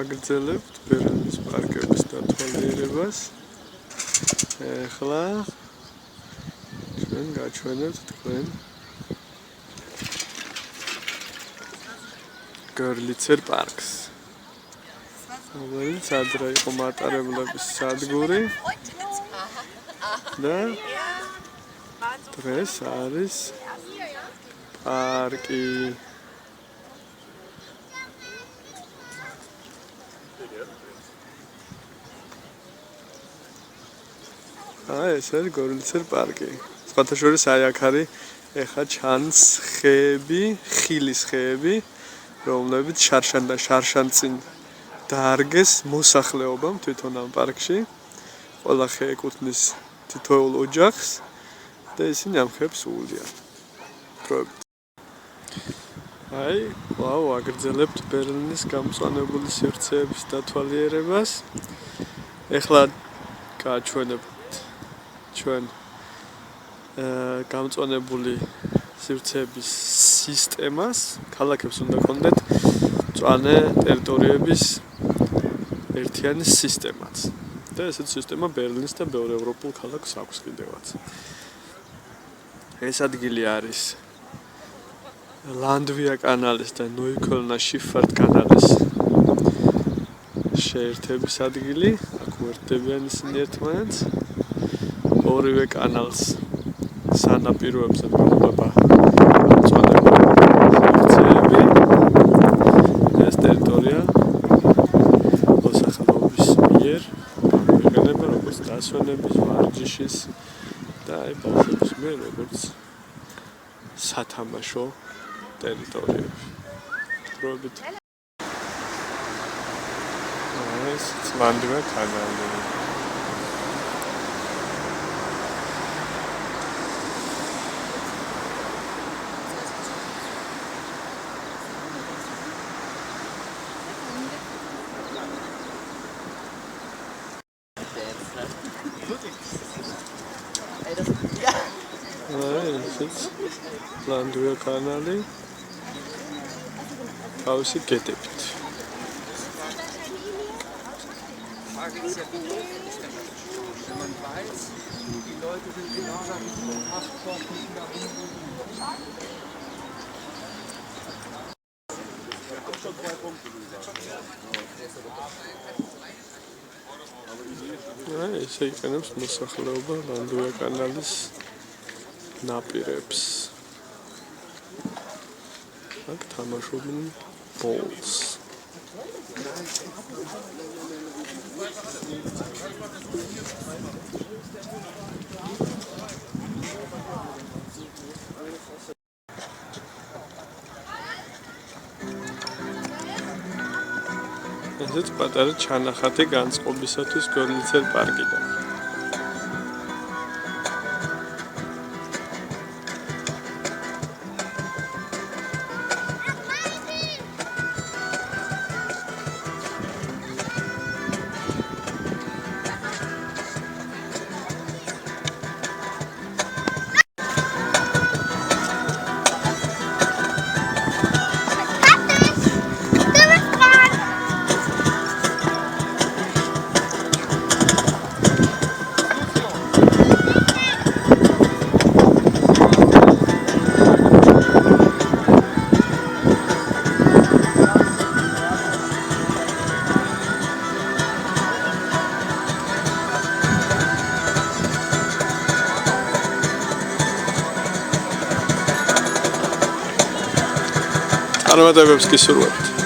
ვაგრძელებთ ბერნის პარკების დათვალიერებას. ეხლა ჩვენ გაჩვენებთ თქვენ გორლიცერ პარკს. რომელიც ადრე იყო მატარებლების სადგური და დღეს არის პარკი. ეს არის გორლიცერ პარკი. სხვათა შორის აი აქ არის ეხა ჩანს ხეები, ხილის ხეები, რომლებიც შარშანწინ დაარგეს მოსახლეობამ თვითონ ამ პარკში. ყველა ხე ეკუთვნის თითოეულ ოჯახს და ისინი ამ ხეებს უვლიან. აი, ვაგრძელებთ ბერლინის გამწვანებული სივრცეების დათვალიერებას. ეხლა გააჩვენებთ ჩვენ გამწვანებული სივრცეების სისტემას. ქალაქებს უნდა ჰქონდეთ მწვანე ტერიტორიების ერთიანი სისტემაც. და ესეთ სისტემა ბერლინის და ბევრ ევროპულ ქალაქს აქვს კიდევაც. ეს ადგილი არის ლანდვია კანალის და ნოიქოლნა შიფარდ კანალის შეერთების ადგილი. აქ უერთდებიან ისინი ერთმანეთს. ორივე კანალს სანაპიროებზე მიუყვება მწვანებული სივრცეები. ეს ტერიტორია მოსახლეობის მიერ გამოიყენება როგორც დასვენების, ვარჯიშის და ბავშვების მიერ როგორც სათამაშო ტერიტორიები. ეს ლანდვია კანალი. ლანდვია კანალი თავისი გეტებით. ესე იყენებს მოსახლეობა ლანდვია კანალის ნაპირებს. აქ თამაშობენ ბოლს. ესეც პატარა ჩანახატი განწყობისათვის გორლიცერ პარკიდან. წარმატებებს გისურვებთ.